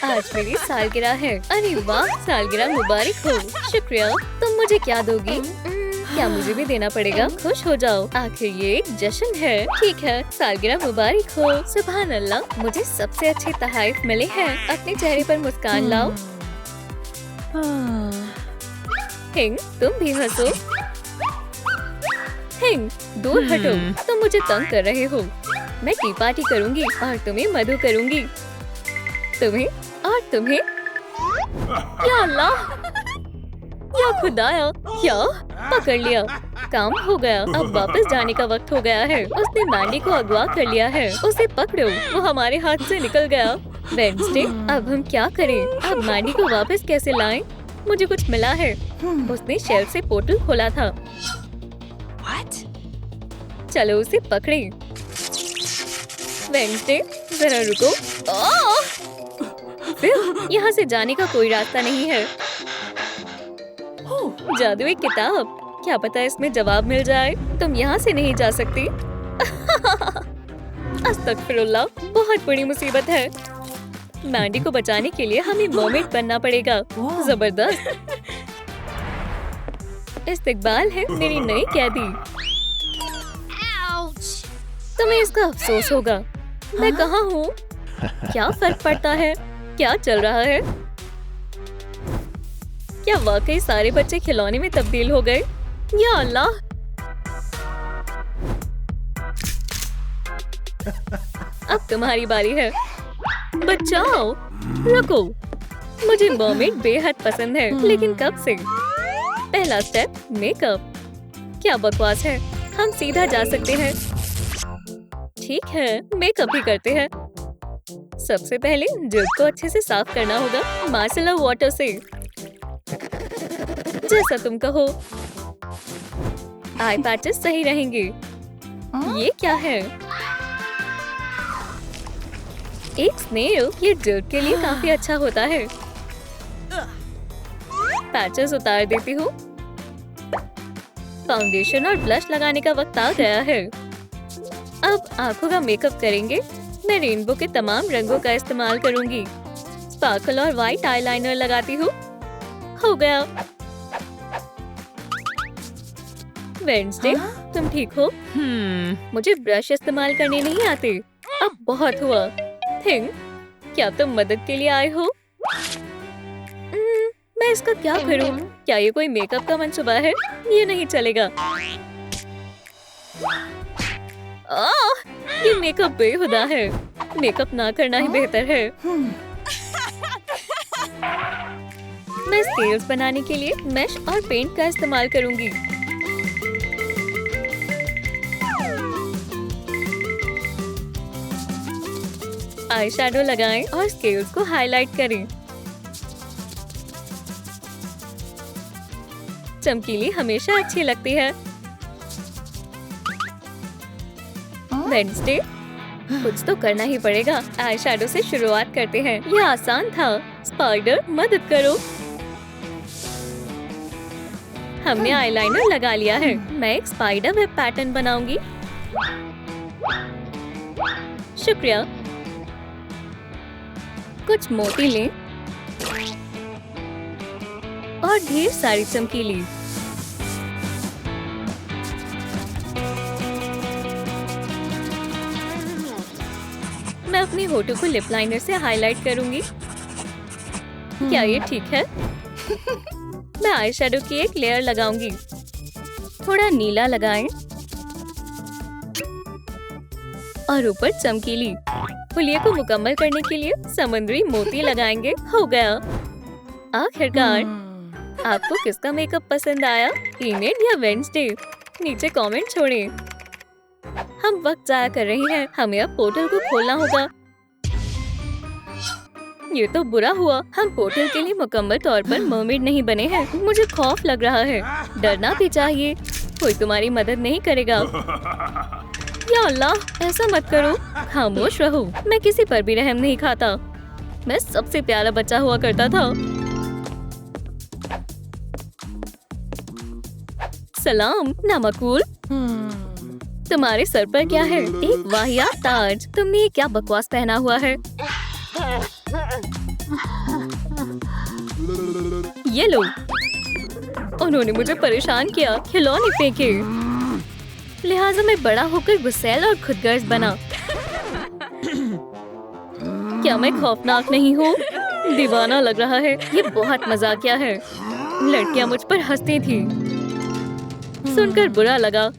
आज मेरी सालगिरह है। अरे वाह, सालगिरह मुबारक हो। शुक्रिया। तुम मुझे क्या दोगी? क्या मुझे भी देना पड़ेगा? खुश हो जाओ, आखिर ये एक जश्न है। ठीक है, सालगिरह मुबारक हो। सुभान अल्लाह, मुझे सबसे अच्छे तोहफे मिले हैं। अपने चेहरे पर मुस्कान लाओ। हिंग, तुम भी हंसो। हिंग, दूर हटो, तुम मुझे तंग कर रहे हो। मैं टी पार्टी करूंगी और तुम्हें मधु करूंगी। तुम्हें और तुम्हें। या अल्लाह, या खुदाया, क्या पकड़ लिया। काम हो गया। अब वापस जाने का वक्त हो गया है। उसने मैंडी को अगवा कर लिया है। उसे पकड़ो, वो हमारे हाथ से निकल गया। वेडनेसडे, अब हम क्या करें? अब मैंडी को वापस कैसे लाएं? मुझे कुछ मिला है। उसने शेल्फ से पोर्टल खोला था। चलो उसे पकड़े। वेडनेसडे, जरा रुको। फिर यहाँ से जाने का कोई रास्ता नहीं है। जादुई किताब, क्या पता इसमें जवाब मिल जाए। तुम यहाँ से नहीं जा सकती। अस्तगफिरुल्लाह, बहुत बड़ी मुसीबत है। मैंडी को बचाने के लिए हमें मर्मेड बनना पड़ेगा। जबरदस्त। इस्तकबाल है मेरी नई कैदी। तुम्हें इसका अफसोस होगा। मैं कहाँ हूँ? क्या फर्क पड़ता है? क्या चल रहा है? क्या वाकई सारे बच्चे खिलौने में तब्दील हो गए? या अल्लाह! अब तुम्हारी बारी है। बचाओ! रुको, मुझे मर्मेड बेहद पसंद है, लेकिन कब से? पहला स्टेप, मेकअप। क्या बकवास है, हम सीधा जा सकते हैं। ठीक है, मेकअप ही करते हैं। सबसे पहले जिल्द को अच्छे से साफ करना होगा मार्सेलर वाटर से। जैसा तुम कहो। आई पैचेस सही रहेंगे। ये क्या है? एक स्नेल, ये जिल्द के लिए काफी अच्छा होता है। पैचेस उतार देती हूँ। फाउंडेशन और ब्लश लगाने का वक्त आ गया है। अब आंखों का मेकअप करेंगे। मैं रेनबो के तमाम रंगों का इस्तेमाल करूंगी। स्पार्कल और व्हाइट आईलाइनर लगाती हूँ। हो गया। वेडनेसडे, तुम ठीक हो? मुझे ब्रश इस्तेमाल करने नहीं आते। अब बहुत हुआ। थिंग, क्या तुम मदद के लिए आए हो? मैं इसका क्या करूं? क्या ये कोई मेकअप का मंसूबा है? ये नहीं चलेगा। ये मेकअप बेहुदा है। मेकअप ना करना ही बेहतर है। मैं स्केल्स बनाने के लिए मेश और पेंट का इस्तेमाल करूंगी। आई शैडो लगाएं और स्केल्स को हाईलाइट करें। चमकीली हमेशा अच्छी लगती है। वेडनेसडे, कुछ तो करना ही पड़ेगा। आई शैडो से शुरुआत करते हैं। यह आसान था। स्पाइडर, मदद करो। हमने आईलाइनर लगा लिया है। मैं एक स्पाइडर वेब पैटर्न बनाऊंगी। शुक्रिया। कुछ मोती लें और ढेर सारी चमकीली। मैं अपने होठों को लिप लाइनर से हाईलाइट करूंगी। क्या ये ठीक है? मैं आई शैडो की एक लेयर लगाऊंगी। थोड़ा नीला लगाएं और ऊपर चमकीली। हुलिये को मुकम्मल करने के लिए समुद्री मोती लगाएंगे। हो गया। आखिरकार। आपको किसका मेकअप पसंद आया? इनेड या वेडनेसडे? नीचे कमेंट छोड़ें। हम वक्त जाया कर रहे हैं। हमें अब पोर्टल को खोलना होगा। ये तो बुरा हुआ। हम पोर्टल के लिए मुकम्मल तौर पर मर्मेड नहीं बने हैं। मुझे खौफ लग रहा है। डरना भी चाहिए। कोई तुम्हारी मदद नहीं करेगा। या अल्लाह, ऐसा मत करो। खामोश रहो। मैं किसी पर भी रहम नहीं खाता। मैं सबसे प्यारा बच्चा हुआ करता था। सलाम नामकूल। तुम्हारे सर पर क्या है? एक वाहियात ताज। तुमने ये क्या बकवास पहना हुआ है? ये लो। उन्होंने मुझे परेशान किया, खिलौने फेंके। लिहाजा मैं बड़ा होकर गुस्सैल और खुदगर्ज बना। क्या मैं खौफनाक नहीं हूँ? दीवाना लग रहा है। ये बहुत मजाकिया है। लड़कियां मुझ पर हंसती थी। सुनकर बुरा लगा।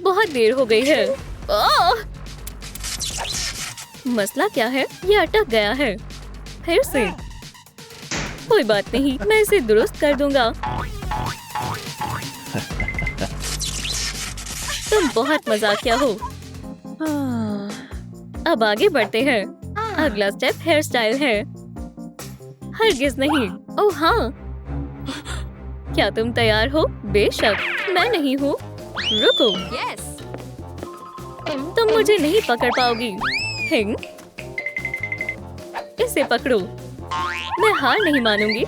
बहुत देर हो गई है। मसला क्या है? ये अटक गया है। फिर से। कोई बात नहीं, मैं इसे दुरुस्त कर दूंगा। तुम बहुत मजाकिया हो। अब आगे बढ़ते हैं। अगला स्टेप हेयर स्टाइल है। हरगिज नहीं। ओह हाँ। क्या तुम तैयार हो? बेशक। मैं नहीं हूँ। रुको। तुम मुझे नहीं पकड़ पाओगी। हिंग, इसे पकड़ो। मैं हार नहीं मानूंगी।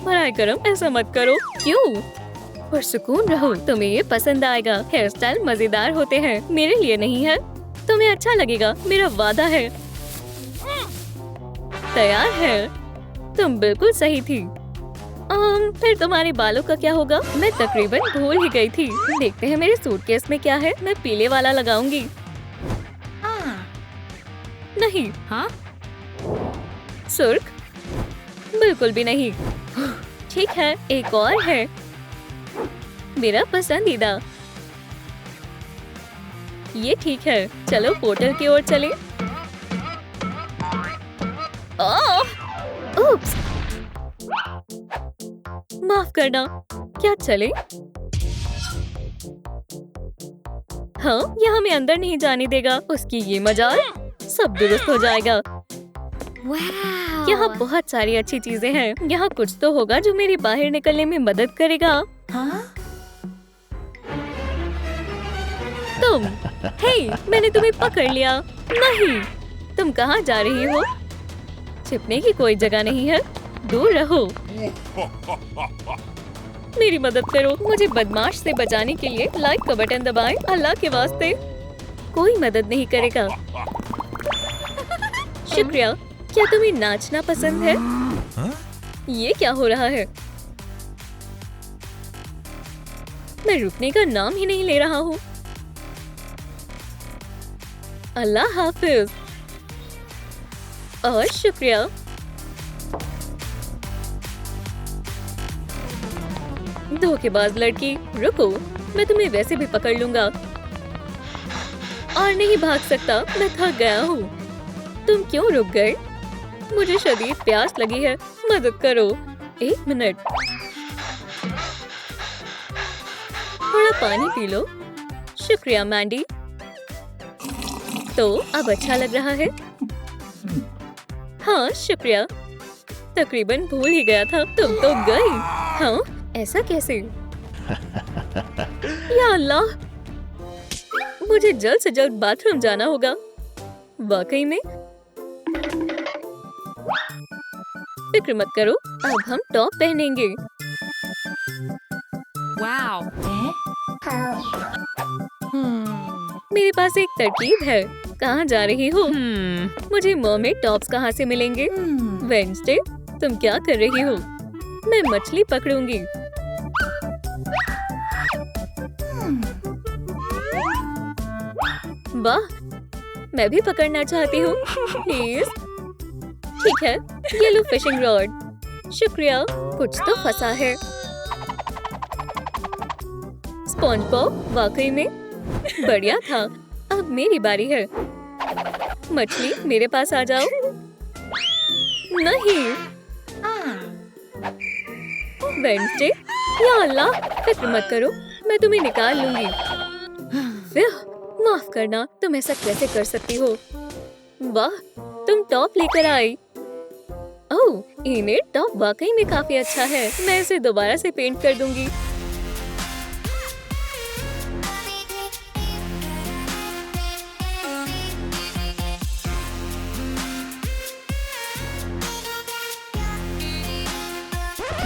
भराए करम, ऐसा मत करो। क्यों? पुरसुकून रहो। तुम्हें ये पसंद आएगा। हेयर स्टाइल मजेदार होते हैं। मेरे लिए नहीं है। तुम्हें अच्छा लगेगा, मेरा वादा है। तैयार है? तुम बिल्कुल सही थी। फिर तुम्हारे बालों का क्या होगा? मैं तकरीबन भूल ही गई थी। देखते हैं मेरे सूटकेस में क्या है। मैं पीले वाला लगाऊंगी। नहीं। हाँ? सुर्ख? बिल्कुल भी नहीं। ठीक है, एक और है। मेरा पसंदीदा। ये ठीक है। चलो पोर्टल की ओर चलें। उप्स! माफ करना। क्या चले? हाँ, यह हमें अंदर नहीं जाने देगा। उसकी ये मजाल। सब दुरुस्त हो जाएगा। यहाँ बहुत सारी अच्छी चीजें हैं। यहाँ कुछ तो होगा जो मेरी बाहर निकलने में मदद करेगा। हाँ? तुम। हे, मैंने तुम्हें पकड़ लिया। नहीं। तुम कहाँ जा रही हो? छिपने की कोई जगह नहीं है। दूर रहो। मेरी मदद करो। मुझे बदमाश से बचाने के लिए लाइक का बटन दबाएं। अल्लाह के वास्ते। कोई मदद नहीं करेगा। शुक्रिया। क्या तुम्हें नाचना पसंद है? ये क्या हो रहा है? मैं रुकने का नाम ही नहीं ले रहा हूँ। अल्लाह हाफिज। और शुक्रिया। धोखेबाज लड़की, रुको। मैं तुम्हें वैसे भी पकड़ लूंगा। और नहीं भाग सकता। मैं थक गया हूँ। तुम क्यों रुक गए? मुझे शदीद प्यास लगी है। मदद करो। 1 मिनट। थोड़ा पानी पी लो। शुक्रिया मैंडी। तो अब अच्छा लग रहा है? हाँ, शुक्रिया। तकरीबन भूल ही गया था। तुम तो गई। हाँ, ऐसा कैसे? या अल्लाह! मुझे जल्द से जल्द बाथरूम जाना होगा। वाकई में? फिक्र मत करो। अब हम टॉप पहनेंगे। वाओ! मेरे पास एक तरकीब है। कहाँ जा रही हो? मुझे मर्मेड टॉप्स कहाँ से मिलेंगे? वेडनेसडे, तुम क्या कर रही हो? मैं मछली पकड़ूंगी। वाह, मैं भी पकड़ना चाहती हूँ। प्लीज। ठीक है, ये लो फिशिंग रॉड। शुक्रिया। कुछ तो फंसा है। स्पॉन्ज बॉब, वाकई में बढ़िया था। अब मेरी बारी है। मछली, मेरे पास आ जाओ। नहीं। वेडनेसडे, या अल्लाह! फिक्र मत करो, मैं तुम्हें निकाल लूंगी। माफ करना, तुम ऐसा कैसे कर सकती हो? वाह, तुम टॉप लेकर आई। ओह, ये टॉप वाकई में काफी अच्छा है। मैं इसे दोबारा से पेंट कर दूंगी।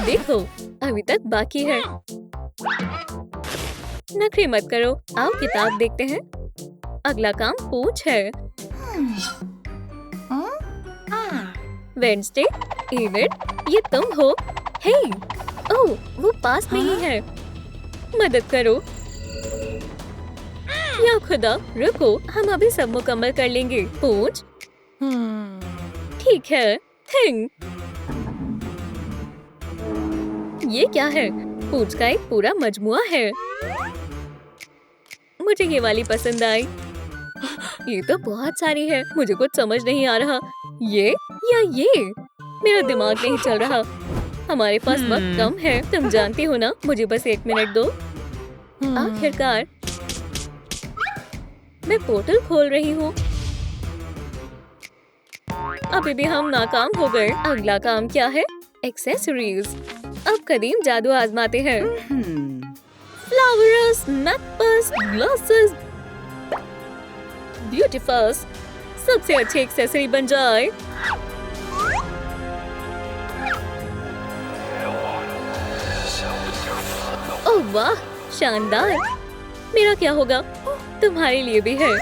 देखो, अभी तक बाकी है। नखरे मत करो, आओ किताब देखते हैं। अगला काम पूछ है। वेडनेसडे, एनिड, ये तुम हो? हे, ओह, वो पास में ही है। मदद करो। या खुदा, रुको, हम अभी सब मुकम्मल कर लेंगे। पूछ। ठीक है। थिंग। ये क्या है? पूछ का एक पूरा मजमुआ है। मुझे ये वाली पसंद आई। ये तो बहुत सारी है, मुझे कुछ समझ नहीं आ रहा। ये या ये? मेरा दिमाग नहीं चल रहा। हमारे पास वक्त कम है, तुम जानती हो ना। मुझे बस 1 मिनट दो। आखिरकार मैं पोर्टल खोल रही हूँ। अभी भी हम नाकाम हो गए। अगला काम क्या है? एक्सेसरीज। अब कदीम जादू आजमाते हैं। Flowers, necklace, glasses, beautiful. सबसे अच्छी एक्सेसरी बन जाए। ओह वाह, शानदार। मेरा क्या होगा? तुम्हारे लिए भी है।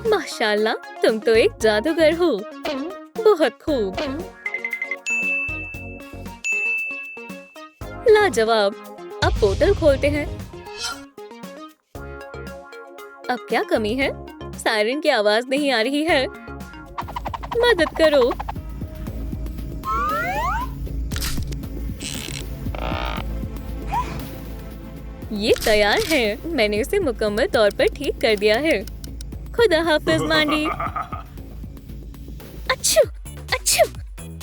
माशाल्लाह, तुम तो एक जादूगर हो। बहुत खूब। लाजवाब। अब पोर्टल खोलते हैं। अब क्या कमी है? सायरन की आवाज नहीं आ रही है। मदद करो। ये तैयार है। मैंने इसे मुकम्मल तौर पर ठीक कर दिया है। खुदा हाफिज मांडी। अच्छू, अच्छू,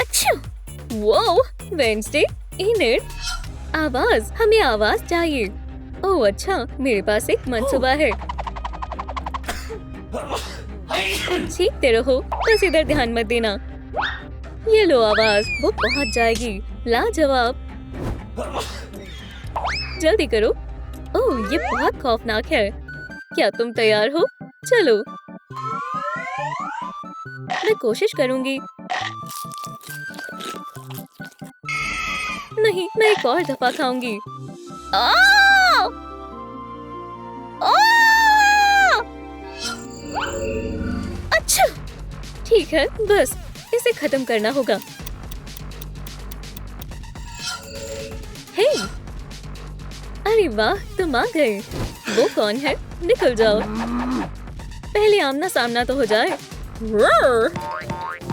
अच्छू। वो वेडनेसडे, एनिड, आवाज, हमें आवाज चाहिए। ओह अच्छा, मेरे पास एक मंसूबा है। सीखते रहो, बस इधर ध्यान मत देना। ये लो आवाज, वो पहुंच जाएगी। लाजवाब। जल्दी करो। ओह, ये बहुत खौफनाक है। क्या तुम तैयार हो? चलो, मैं कोशिश करूंगी। नहीं, मैं एक और दफा खाऊंगी। अच्छा, ठीक है, बस इसे खत्म करना होगा। हे, अरे वाह, तुम आ गए। वो कौन है? निकल जाओ। पहले आमना सामना तो हो जाए।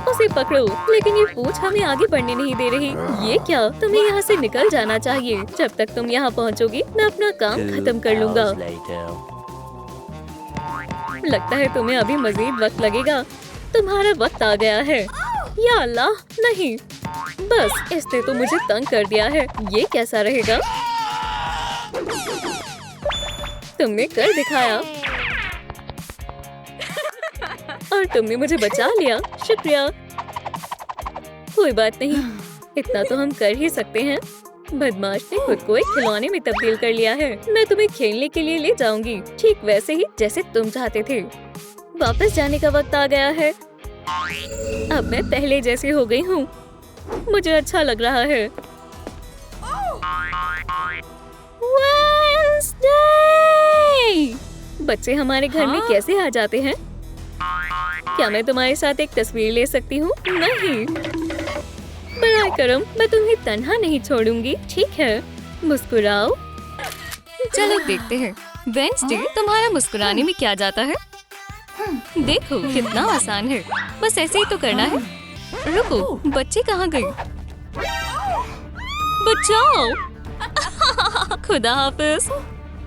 उसे पकड़ो, लेकिन ये पूंछ हमें आगे बढ़ने नहीं दे रही। ये क्या? तुम्हें यहाँ से निकल जाना चाहिए। जब तक तुम यहाँ पहुँचोगी, मैं अपना काम खत्म कर लूँगा। लगता है तुम्हें अभी मजीद वक्त लगेगा। तुम्हारा वक्त आ गया है। या अल्लाह, नहीं, बस इसने तो मुझे तंग कर दिया है। ये कैसा रहेगा? तुमने कर दिखाया और तुमने मुझे बचा लिया। शुक्रिया। कोई बात नहीं, इतना तो हम कर ही सकते हैं। बदमाश ने खुद को एक खिलौने में तब्दील कर लिया है। मैं तुम्हें खेलने के लिए ले जाऊंगी, ठीक वैसे ही जैसे तुम चाहते थे। वापस जाने का वक्त आ गया है। अब मैं पहले जैसी हो गई हूँ। मुझे अच्छा लग रहा है। वेडनेसडे! बच्चे हमारे घर में कैसे आ जाते हैं? क्या मैं तुम्हारे साथ एक तस्वीर ले सकती हूँ? नहीं, बराए करम, मैं तुम्हें तन्हा नहीं छोड़ूंगी। ठीक है, मुस्कुराओ। चलो देखते हैं, वेडनेसडे, तुम्हारा मुस्कुराने में क्या जाता है? देखो कितना आसान है, बस ऐसे ही तो करना है। रुको, बच्चे कहाँ गए? बचाओ। खुदा हाफिज।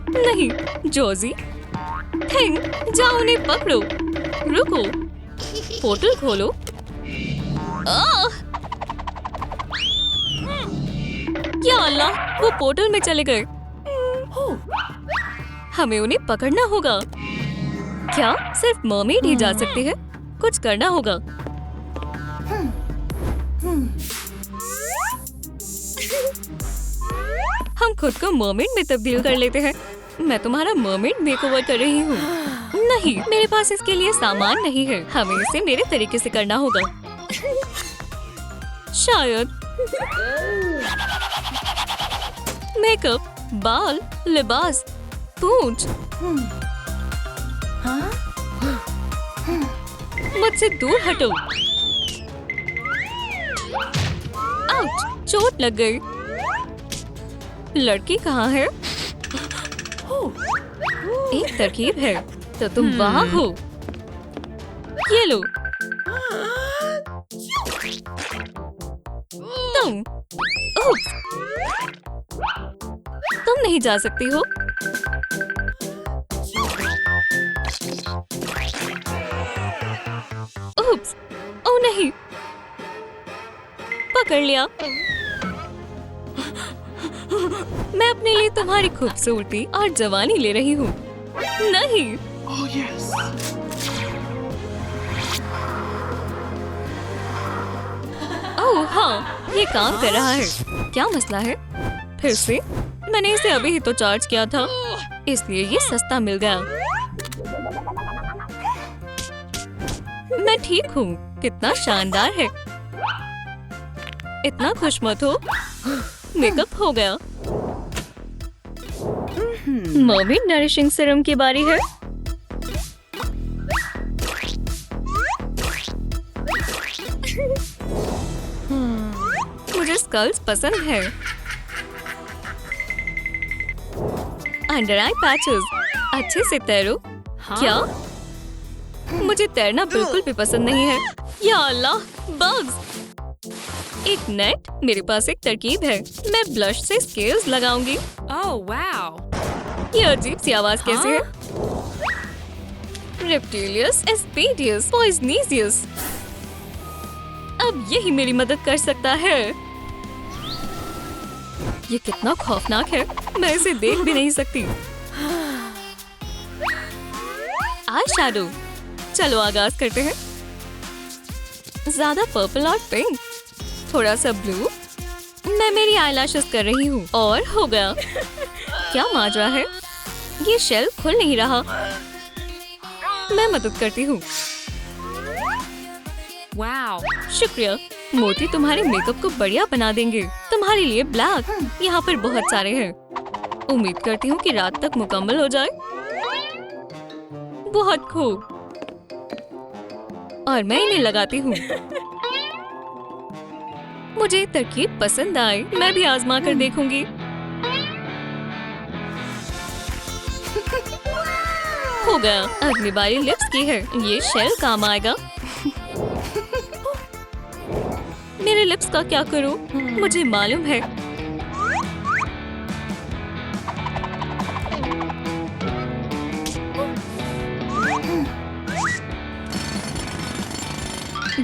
नहीं, जोजी, थिंग, जाओ उन्हें पकड़ो। रुको, पोर्टल खोलो। या अल्लाह, वो पोर्टल में चले गए। हमें उन्हें पकड़ना होगा। क्या सिर्फ मरमेड ही जा सकते हैं? कुछ करना होगा। हम खुद को मरमेड में तब्दील कर लेते हैं। मैं तुम्हारा मरमेड मेकओवर कर रही हूँ। नहीं, मेरे पास इसके लिए सामान नहीं है। हमें इसे मेरे तरीके से करना होगा। शायद मेकअप, बाल, लिबास, पूंछ। मुझसे दूर हटो। आउच, चोट लग गई। लड़की कहाँ है? एक तरकीब है तो तुम वहाँ हो। ये लो। उप्स, तुम नहीं जा सकती हो। उप्स, ओह नहीं, पकड़ लिया। मैं अपने लिए तुम्हारी खूबसूरती और जवानी ले रही हूँ। नहीं। Oh yes. ओह हाँ, ये काम कर रहा है। क्या मसला है? फिर से? मैंने इसे अभी ही तो चार्ज किया था, इसलिए ये सस्ता मिल गया। मैं ठीक हूँ। कितना शानदार है। इतना खुश मत हो। मेकअप हो गया। मर्मेड नरिशिंग सीरम की बारी है। मुझे स्कल्स पसंद है। अंडर आई पैचेस। अच्छे से तैरो। क्या? मुझे तैरना बिल्कुल भी पसंद नहीं है। या अल्लाह, बग्स। एक नेट। मेरे पास एक तरकीब है। मैं ब्लश से स्केल्स लगाऊंगी। Oh wow! ये अजीब सी आवाज कैसे है? रेप्टिलियस, एस्पेडियस, पॉइजनीसियस। अब यही मेरी मदद कर सकता है। ये कितना खौफनाक है। मैं इसे देख भी नहीं सकती। Eye shadow. चलो आगाज करते हैं। ज्यादा पर्पल और पिंक, थोड़ा सा ब्लू। मैं मेरी आईलैशेस कर रही हूँ और हो गया। क्या माजरा है? ये शेल खुल नहीं रहा। मैं मदद करती हूँ। Wow! शुक्रिया। मोती तुम्हारे मेकअप को बढ़िया बना देंगे। तुम्हारे लिए ब्लैक यहाँ पर बहुत सारे हैं। उम्मीद करती हूँ कि रात तक मुकम्मल हो जाए। बहुत खूब। और मैं इन्हें लगाती हूँ। मुझे तरकीब पसंद आई। मैं भी आजमा कर देखूंगी। हो गया। अगली बारी लिप्स की है। ये शेल काम आएगा। मेरे लिप्स का क्या करूं? मुझे मालूम है।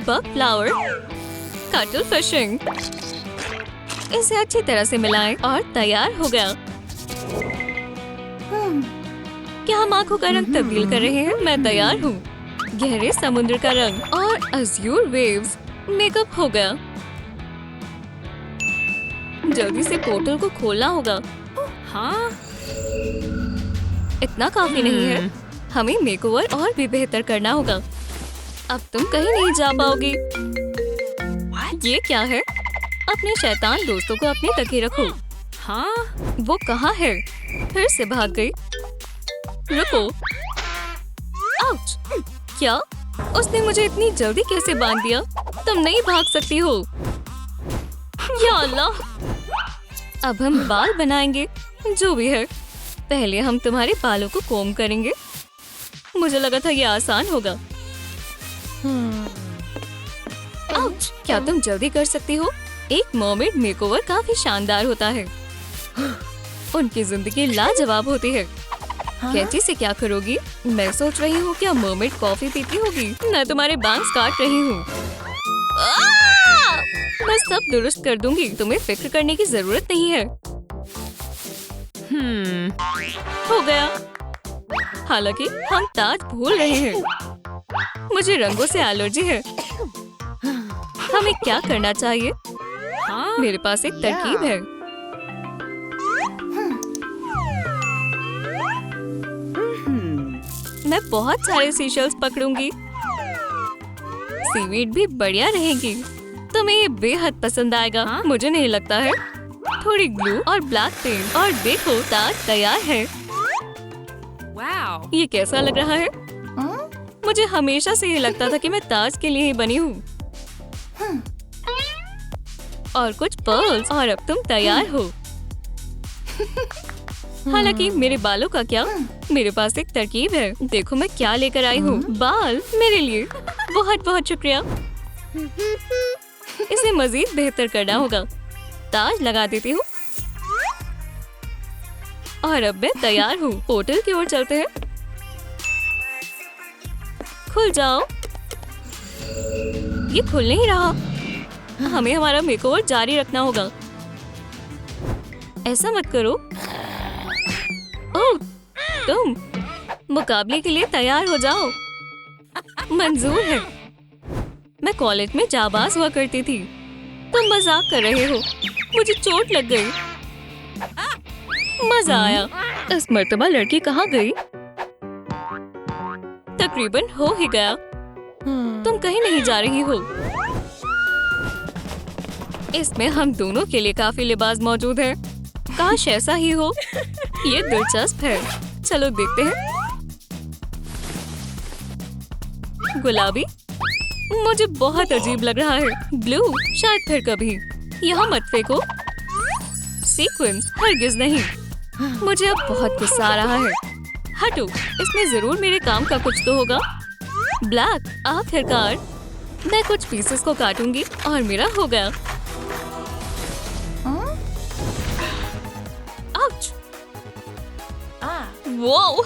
बग फ्लावर, कटल फिशिंग। इसे अच्छी तरह से मिलाएं और तैयार हो गया। क्या हम आंखों का रंग तब्दील कर रहे हैं? मैं तैयार हूँ। गहरे समुद्र का रंग और अज़्यूर वेव्स। मेकअप हो गया। जल्दी से पोर्टल को खोलना होगा। हाँ? इतना काफी नहीं है। हमें मेकओवर और भी बेहतर करना होगा। अब तुम कहीं नहीं जा पाओगी। ये क्या है? अपने शैतान दोस्तों को अपने तक ही रखो। हाँ? वो कहाँ है? फिर से भाग गई। रुको। आउच! क्या? उसने मुझे इतनी जल्दी कैसे बांध दिया? तुम नहीं भाग सकती हो। या अल्लाह! अब हम बाल बनाएंगे। जो भी है, पहले हम तुम्हारे बालों को कोम करेंगे। मुझे लगा था ये आसान होगा। आउच! क्या तुम जल्दी कर सकती हो? एक मर्मेड मेकओवर काफी शानदार होता है। उनकी जिंदगी लाजवाब होती है। कैंची से क्या करोगी? मैं सोच रही हूँ क्या मर्मेड कॉफी पीती होगी? मैं तुम्हारे बैंग्स काट रही हूँ। मैं सब दुरुस्त कर दूंगी। तुम्हें फिक्र करने की जरूरत नहीं है। हो गया। हालांकि हम ताज भूल रहे हैं। मुझे रंगों से एलर्जी है। हमें क्या करना चाहिए? हाँ? मेरे पास एक तरकीब है। मैं बहुत सारे सीशल्स पकड़ूंगी। सीवीड भी बढ़िया रहेगी। तुम्हें ये बेहद पसंद आएगा। हाँ? मुझे नहीं लगता है। थोड़ी ग्लू और ब्लैक पेंट और देखो ताज तैयार है। wow. ये कैसा लग रहा है? मुझे हमेशा से ये लगता था कि मैं ताज के लिए ही बनी हूँ। और कुछ पर्ल्स और अब तुम तैयार हो। हालांकि मेरे बालों का क्या? मेरे पास एक तरकीब है। देखो मैं क्या लेकर आई हूँ। बाल मेरे लिए। बहुत बहुत शुक्रिया। इसे मजीद बेहतर करना होगा। ताज लगा देती हूँ और अब मैं तैयार हूँ। पोर्टल की ओर चलते हैं। खुल जाओ। ये खुल नहीं रहा। हमें हमारा मेकओवर जारी रखना होगा। ऐसा मत करो। ओह, तुम मुकाबले के लिए तैयार हो जाओ। मंजूर है। मैं कॉलेज में जाबाज हुआ करती थी। तुम मजाक कर रहे हो। मुझे चोट लग गई। मजा आया। इस मर्तबा लड़की कहाँ गई? तकरीबन हो ही गया। तुम कहीं नहीं जा रही हो। इसमें हम दोनों के लिए काफी लिबास मौजूद है। काश ऐसा ही हो। ये दिलचस्प है। चलो देखते हैं। गुलाबी मुझे बहुत अजीब लग रहा है। ब्लू शायद फिर कभी। यहाँ मत फेंको। सीक्वेंस हरगिज नहीं। मुझे अब बहुत गुस्सा आ रहा है। हटो। इसमें जरूर मेरे काम का कुछ तो होगा। ब्लैक आखिरकार। मैं कुछ पीसेस को काटूंगी और मेरा हो गया। वो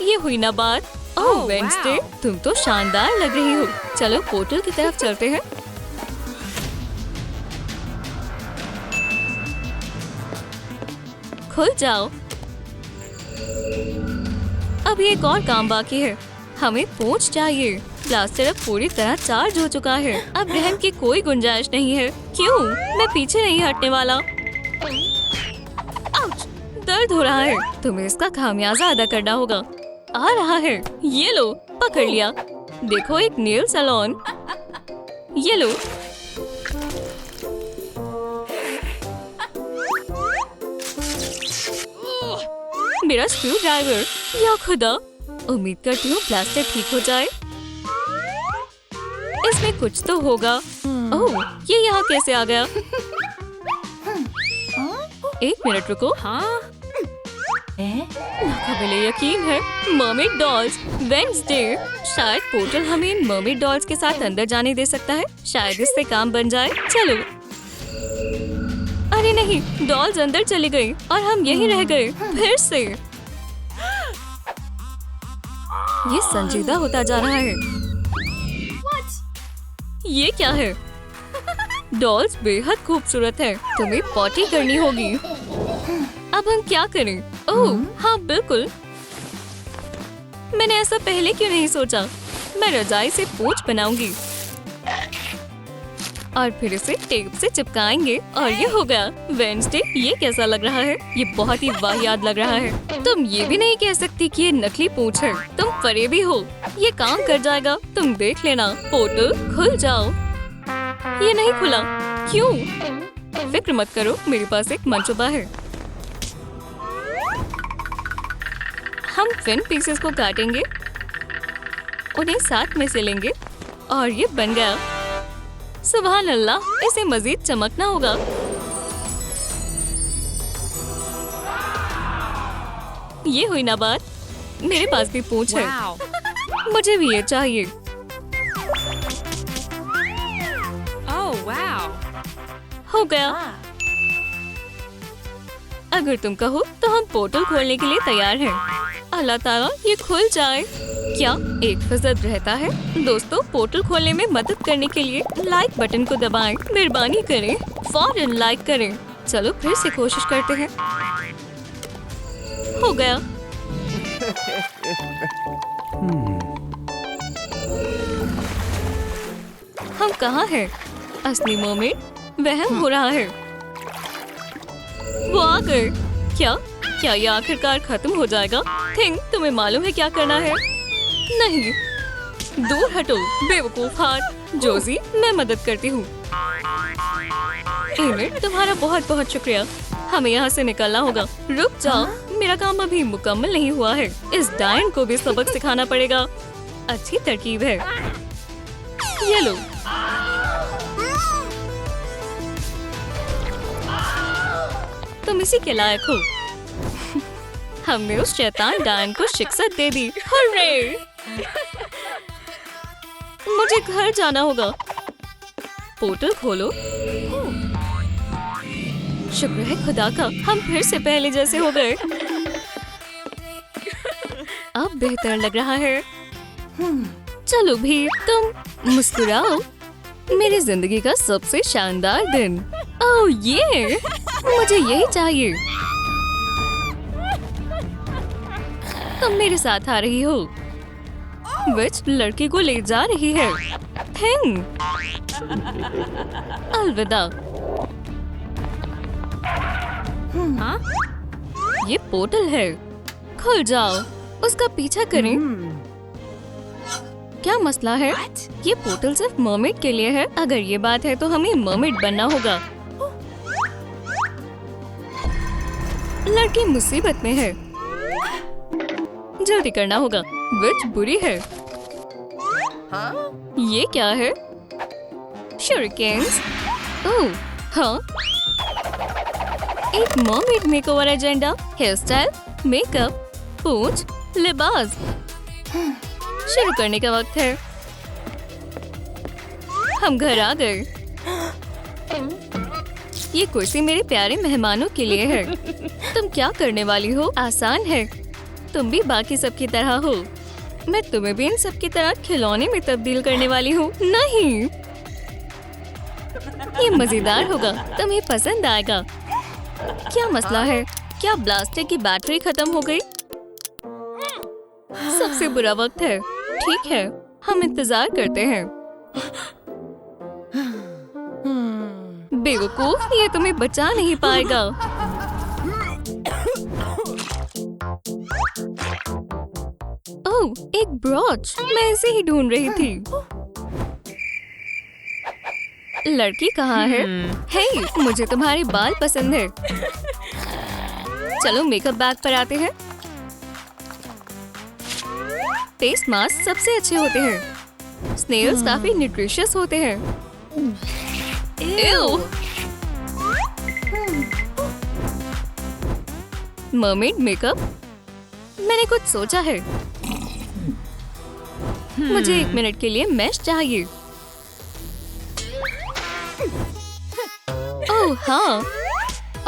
ये हुई ना बात। ओह वेडनेसडे, तुम तो शानदार लग रही हो। चलो पोर्टल की तरफ चलते हैं। खुल जाओ। अभी एक और काम बाकी है। हमें पूंछ चाहिए। प्लास्टर अब पूरी तरह चार्ज हो चुका है। अब रहम की कोई गुंजाइश नहीं है। क्यों? मैं पीछे नहीं हटने वाला। आउच! दर्द हो रहा है। तुम्हें इसका खामियाजा अदा करना होगा। आ रहा है। ये लो, पकड़ लिया। देखो एक नेल सैलून। ये लो। मेरा स्क्रू ड्राइवर। या खुदा, उम्मीद करती हूँ प्लास्टर ठीक हो जाए। इसमें कुछ तो होगा। ओह, ये यहाँ कैसे आ गया? एक मिनट रुको। हाँ, नाकाबिले यकीन है। Mermaid dolls. वेडनेसडे। शायद पोर्टल हमें इन मर्मेड डॉल्स के साथ अंदर जाने दे सकता है। शायद इससे काम बन जाए। चलो। अरे नहीं, डॉल्स अंदर चली गई और हम यहीं रह गए। फिर से। ये संजीदा होता जा रहा है। ये क्या है? डॉल्स बेहद खूबसूरत है। तुम्हें पॉटी करनी होगी। अब हम क्या करें? ओह हाँ बिल्कुल। मैंने ऐसा पहले क्यों नहीं सोचा? मैं रजाई से पूंछ बनाऊंगी और फिर इसे टेप से चिपकाएंगे और ये हो गया। वेडनेसडे, ये कैसा लग रहा है? ये बहुत ही वाहियात लग रहा है। तुम ये भी नहीं कह सकती कि ये नकली पूंछ है। तुम फरेबी हो। ये काम कर जाएगा, तुम देख लेना। पोर्टल खुल जाओ। ये नहीं खुला। क्यों? फिक्र मत करो, मेरे पास एक मंसूबा है। हम फिन पीसेस को काटेंगे, उन्हें साथ में सिलेंगे और ये बन गया। सुभान अल्लाह, इसे मजीद चमकना होगा। ये हुई ना बात। मेरे पास भी पूंछ है। wow. मुझे भी ये चाहिए। Oh wow. हो गया। अगर तुम कहो तो हम पोर्टल खोलने के लिए तैयार हैं। अल्लाह ताला ये खुल जाए। क्या एक फजद रहता है? दोस्तों, पोर्टल खोलने में मदद करने के लिए लाइक बटन को दबाएं। मेहरबानी करें, फौरन लाइक करें। चलो फिर से कोशिश करते हैं। हो गया। हम कहाँ हैं? असली मर्मेड वहम हो रहा है। वो आ गए। क्या क्या ये आखिरकार खत्म हो जाएगा? थिंक, तुम्हें मालूम है क्या करना है? नहीं, दूर हटो बेवकूफ हाथ। जोजी, मैं मदद करती हूँ। एमिट, तुम्हारा बहुत बहुत शुक्रिया। हमें यहाँ से निकलना होगा। रुक जाओ, मेरा काम अभी मुकम्मल नहीं हुआ है। इस डायन को भी सबक सिखाना पड़ेगा। अच्छी तरकीब है। ये लो। तुम इसी के लायक हो। हमने उस शैतान डायन को शिकस्त दे दी। हुर्रे! मुझे घर जाना होगा। पोर्टल खोलो। शुक्र है खुदा का, हम फिर से पहले जैसे हो गए। अब बेहतर लग रहा है। चलो भी, तुम मुस्कुराओ। मेरी जिंदगी का सबसे शानदार दिन। ओह ये, मुझे यही चाहिए। तुम मेरे साथ आ रही हो। विच लड़की को ले जा रही है। थिंग। अलविदा। हाँ? ये पोर्टल है। खुल जाओ। उसका पीछा करें। क्या मसला है? ये पोर्टल सिर्फ मर्मेड के लिए है। अगर ये बात है तो हमें मर्मेड बनना होगा। लड़की मुसीबत में है। जल्दी करना होगा। विच बुरी है। ये क्या है? शuriकेन्स। ओह, हाँ। एक mermaid makeover agenda, hairstyle, makeup, पूंछ, लिबास। शुरू करने का वक्त है। हम घर आ गए। ये कुर्सी मेरे प्यारे मेहमानों के लिए है। तुम क्या करने वाली हो? आसान है। तुम भी बाकी सब की तरह हो। मैं तुम्हें भी इन सब की तरह खिलौने में तब्दील करने वाली हूँ। नहीं, ये मजेदार होगा। तुम्हें पसंद आएगा। क्या मसला है? क्या ब्लास्टर की बैटरी खत्म हो गई? सबसे बुरा वक्त है। ठीक है, हम इंतजार करते हैं। बेवकूफ, ये तुम्हें बचा नहीं पाएगा। ओह, एक ब्रॉच। मैं इसे ही ढूंढ रही थी। लड़की कहाँ है? हे, मुझे तुम्हारे बाल पसंद है। चलो मेकअप बैग पर आते हैं। फेस मास्क सबसे अच्छे होते हैं। स्नेल्स काफी न्यूट्रिशियस होते हैं। Ew! Mermaid makeup? मैंने कुछ सोचा है। मुझे 1 मिनट के लिए मैश चाहिए। ओह हाँ,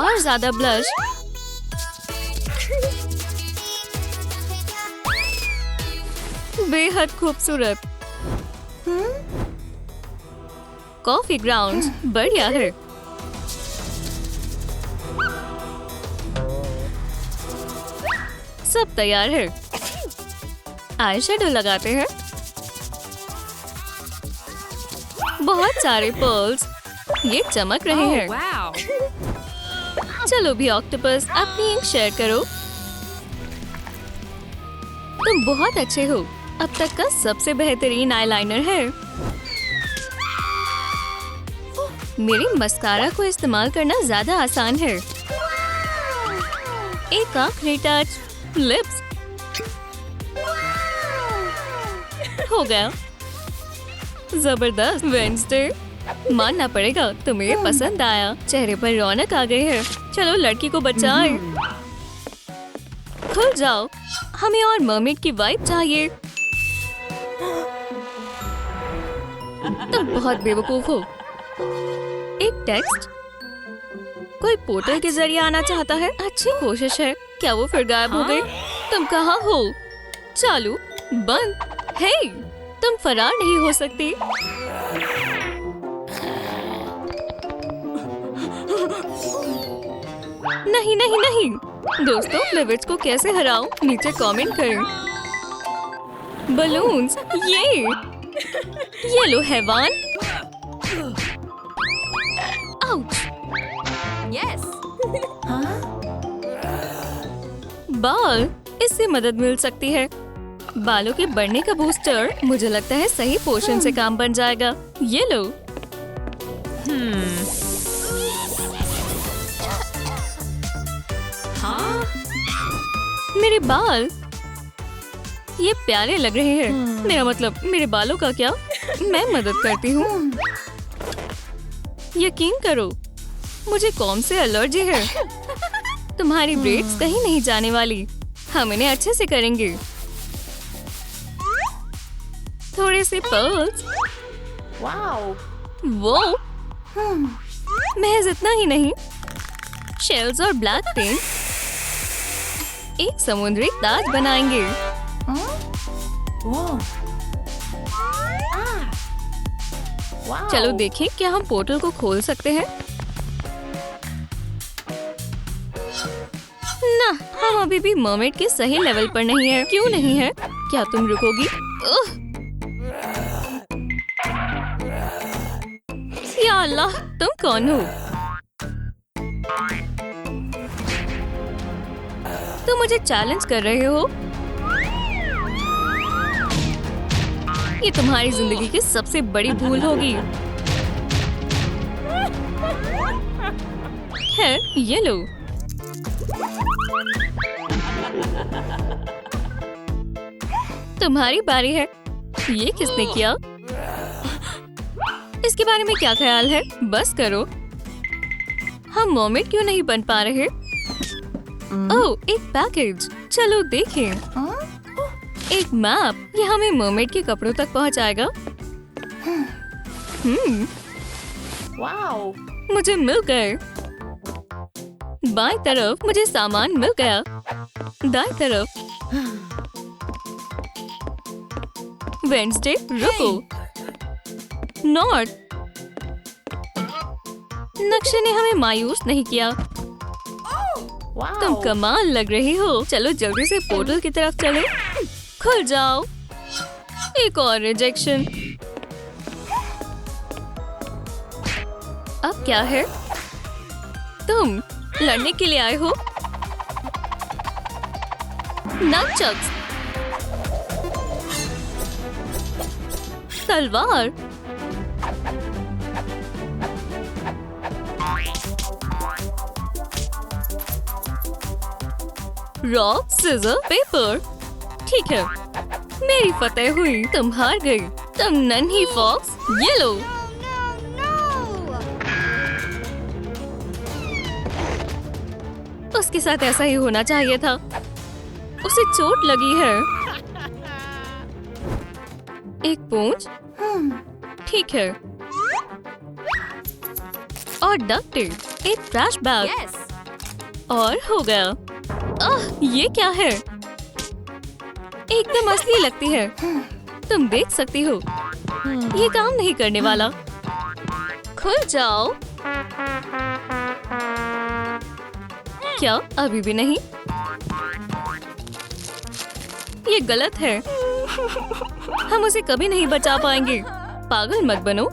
और ज्यादा ब्लश। बेहद खूबसूरत। कॉफी ग्राउंड्स बढ़िया है। सब तैयार है। आई शेडो लगाते हैं। बहुत सारे पर्ल्स, ये चमक रहे हैं। wow. चलो भी ऑक्टोपस, अपनी इंक शेयर करो। तुम बहुत अच्छे हो। अब तक का सबसे बेहतरीन आईलाइनर है। मेरी मस्कारा को इस्तेमाल करना ज्यादा आसान है। एक आखिरी टच, लिप्स। हो गया। जबरदस्त। वेडनेसडे, मानना पड़ेगा तुम्हें ये पसंद आया। चेहरे पर रौनक आ गई है। चलो लड़की को बचाएं। खुल जाओ। हमें और मर्मेड की वाइब चाहिए। तुम बहुत बेवकूफ हो। एक टेक्स्ट। कोई पोर्टल के जरिए आना चाहता है। अच्छी कोशिश है। क्या वो फिर गायब हो गई? तुम कहाँ हो? चालू, बंद। हे, तुम फरार नहीं हो सकती। नहीं नहीं नहीं। दोस्तों, मैं विच को कैसे हराऊं? नीचे कमेंट करें। बलून्स, ये लो हैवान। आउच। Yes. बाल, इससे मदद मिल सकती है। बालों के बढ़ने का बूस्टर। मुझे लगता है सही पोर्शन से काम बन जाएगा। ये लो। Huh? मेरे बाल ये प्यारे लग रहे हैं। मेरा मतलब मेरे बालों का क्या? मैं मदद करती हूँ। यकीन करो मुझे कौन से एलर्जी है। तुम्हारी ब्रेड्स कहीं नहीं जाने वाली। हम इन्हें अच्छे से करेंगे। थोड़े से पर्ल्स। वो महज इतना ही नहीं, शेल्स और ब्लैक पेंट एक समुद्री ताज बनाएंगे। चलो देखें क्या हम पोर्टल को खोल सकते हैं। ना, हम अभी भी मर्मेड के सही लेवल पर नहीं है। क्यों नहीं है? क्या तुम रुकोगी? या अल्लाह, तुम कौन हो? तुम मुझे चैलेंज कर रहे हो? ये तुम्हारी जिंदगी की सबसे बड़ी भूल होगी। खैर, ये लो। तुम्हारी बारी है। ये किसने किया? इसके बारे में क्या ख्याल है? बस करो। हम मर्मेड क्यों नहीं बन पा रहे? ओह, एक पैकेज। चलो देखें। एक मैप। ये हमें मर्मेड के कपड़ों तक पहुंचाएगा। मुझे मिल गए। बाएं तरफ मुझे सामान मिल गया। दाएं तरफ वेडनेसडे। रुको। नॉर्थ। नक्शे ने हमें मायूस नहीं किया। तुम कमाल लग रही हो। चलो जल्दी से पोर्टल की तरफ चले। खुल जाओ। एक और रिजेक्शन। अब क्या है? तुम लड़ने के लिए आए हो? नंचक्स। तलवार। Rock scissor paper. ठीक है, मेरी फतेह हुई। तुम हार गई। तुम नन्ही फॉक्स। ये लो। उसके साथ ऐसा ही होना चाहिए था। उसे चोट लगी है। एक पूंछ। ठीक है। और डक्ट टेप। एक ट्रैश बैग। Yes. और हो गया। ये क्या है? एकदम असली लगती है। तुम देख सकती हो। ये काम नहीं करने वाला। खुल जाओ। क्या अभी भी नहीं? ये गलत है। हम उसे कभी नहीं बचा पाएंगे। पागल मत बनो।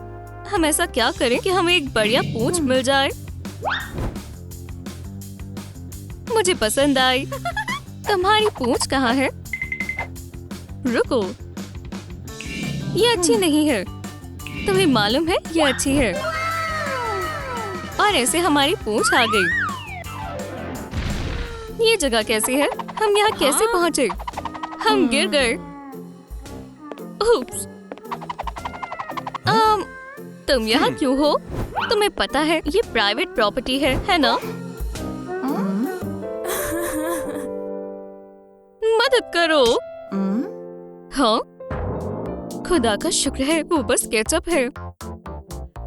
हम ऐसा क्या करें कि हमें एक बढ़िया पूंछ मिल जाए। मुझे पसंद आई। तुम्हारी पूंछ कहाँ है? रुको, ये अच्छी नहीं है। तुम्हें मालूम है ये अच्छी है। और ऐसे हमारी पूंछ आ गई। ये जगह कैसी है? हम यहाँ कैसे पहुँचे? हम गिर गए। उप्स। तुम यहाँ क्यों हो? तुम्हें पता है ये प्राइवेट प्रॉपर्टी है ना? मदद करो। हाँ, खुदा का शुक्र है वो बस केचप है।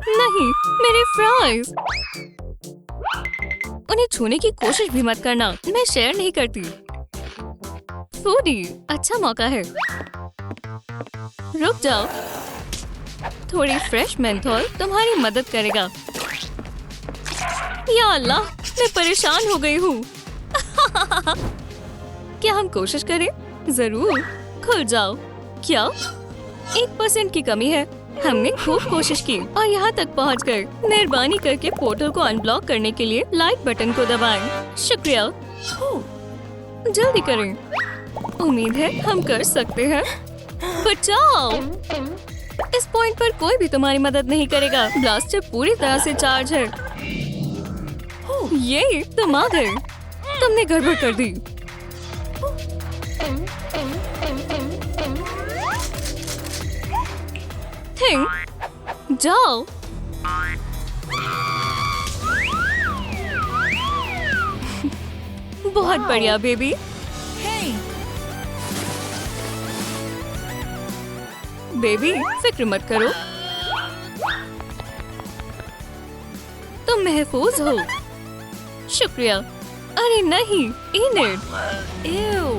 नहीं, मेरे फ्राइज। उन्हें छूने की कोशिश भी मत करना। मैं शेयर नहीं करती। फूडी, अच्छा मौका है। रुक जाओ। थोड़ी फ्रेश मेंथोल तुम्हारी मदद करेगा। या अल्लाह, मैं परेशान हो गई हूँ। क्या हम कोशिश करें? जरूर। खुल जाओ। क्या 1% की कमी है? हमने खूब कोशिश की और यहाँ तक पहुँच गए। मेहरबानी करके पोर्टल को अनब्लॉक करने के लिए लाइक बटन को दबाएं। शुक्रिया। जल्दी करें। उम्मीद है हम कर सकते हैं। बचाओ। इस पॉइंट पर कोई भी तुम्हारी मदद नहीं करेगा। ब्लास्टर पूरी तरह से चार्ज है। ये तुम आ गए। तुमने गड़बड़ कर दी। थिंग जाओ। बहुत बढ़िया बेबी। Hey. बेबी फिक्र मत करो, तुम महफूज हो। शुक्रिया। अरे नहीं, इनेट। Ew.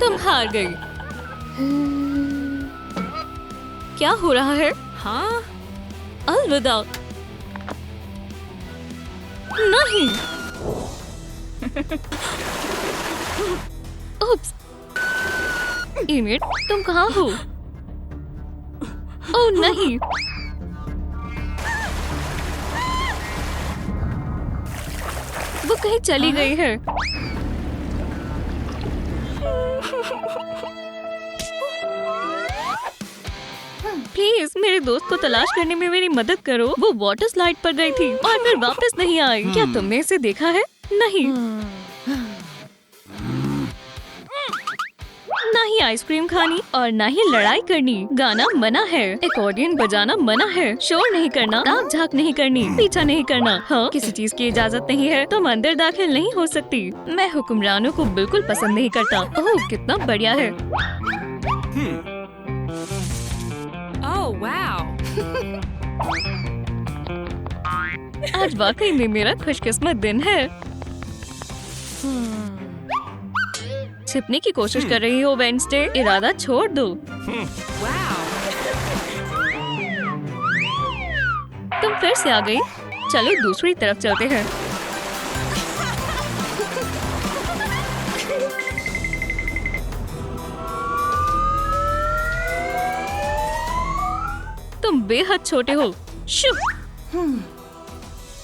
तुम हार गई। क्या हो रहा है? Huh? अलविदा। नहीं। उप्स। इनेट, तुम कहाँ हो? ओह नहीं। वो कहीं चली गई है। प्लीज मेरे दोस्त को तलाश करने में मेरी मदद करो। वो वाटर स्लाइड पर गई थी और फिर वापस नहीं आई। क्या तुमने इसे देखा है? नहीं। ना ही आइसक्रीम खानी और ना ही लड़ाई करनी। गाना मना है, एकॉर्डियन बजाना मना है, शोर नहीं करना, ताक झाक नहीं करनी, पीछा नहीं करना। हाँ, किसी चीज की इजाजत नहीं है, तुम अंदर दाखिल नहीं हो सकती। मैं हुक्मरानों को बिल्कुल पसंद नहीं करता। ओह कितना बढ़िया है। Oh, wow. आज वाकई में मेरा खुशकिस्मत दिन है। छिपने की कोशिश कर रही हो वेडनेसडे? इरादा छोड़ दो। Wow. तुम फिर से आ गई। चलो दूसरी तरफ चलते हैं। तुम बेहद छोटे हो। शु।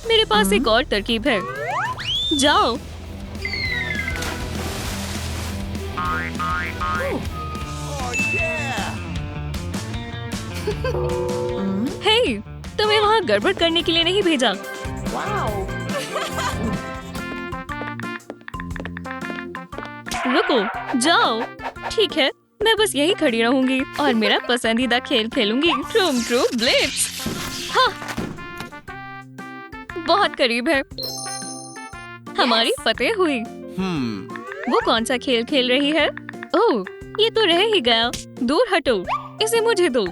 मेरे पास एक और तरकीब है। जाओ। हे, तुम्हें वहाँ गड़बड़ करने के लिए नहीं भेजा। Wow. रुको, जाओ। ठीक है, मैं बस यही खड़ी रहूंगी और मेरा पसंदीदा खेल खेलूंगी, ट्रूम ट्रू ब्लिट्स। हाँ, बहुत करीब है। हमारी फतेह हुई। वो कौन सा खेल खेल रही है? ओह, ये तो रह ही गया। दूर हटो, इसे मुझे दो।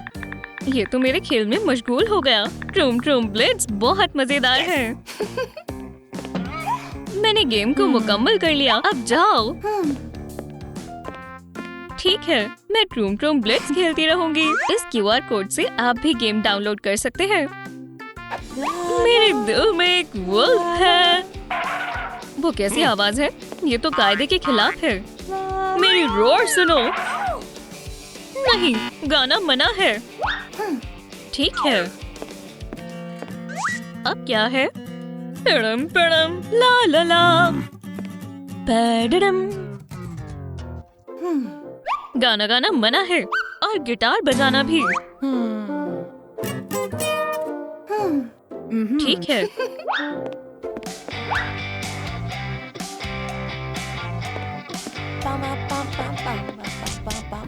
ये तो मेरे खेल में मशगूल हो गया। ट्रूम ट्रूम ब्लिट्स बहुत मजेदार है। मैंने गेम को मुकम्मल कर लिया। अब जाओ। ठीक है, मैं ट्रूम ट्रूम ब्लिट्स खेलती रहूंगी। इस QR कोड से आप भी गेम डाउनलोड कर सकते हैं। मेरे दिल में एक वुल्फ है। वो कैसी आवाज है? ये तो कायदे के खिलाफ है। मेरी रोर सुनो। नहीं, गाना मना है। ठीक है, अब क्या है? पड़म पड़म ला ला ला पैडम। गाना गाना मना है और गिटार बजाना भी। ठीक है।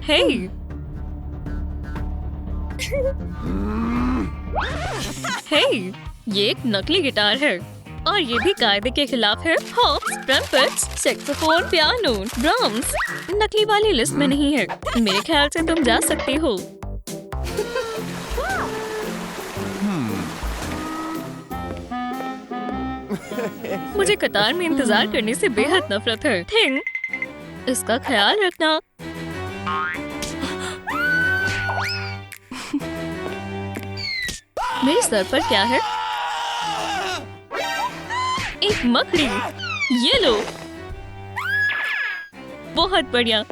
हे, हे, ये एक नकली गिटार है और ये भी कायदे के खिलाफ है। Hops, trumpets, saxophone, piano, drums नकली वाली लिस्ट में नहीं है। मेरे ख्याल से तुम जा सकती हो। मुझे कतार में इंतजार करने से बेहद नफरत है। थिंग, इसका ख्याल रखना। मेरे सर पर क्या है? एक मकड़ी। ये लो। बहुत बढ़िया।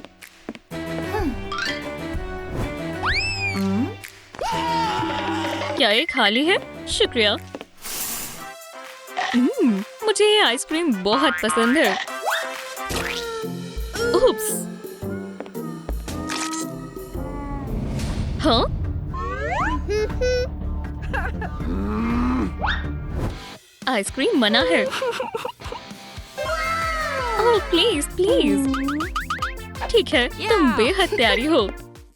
क्या ये खाली है? शुक्रिया। मुझे ये आइसक्रीम बहुत पसंद है। उप्स। हाँ? आइसक्रीम मना है। Oh please please. ठीक है, तुम बेहद प्यारी हो।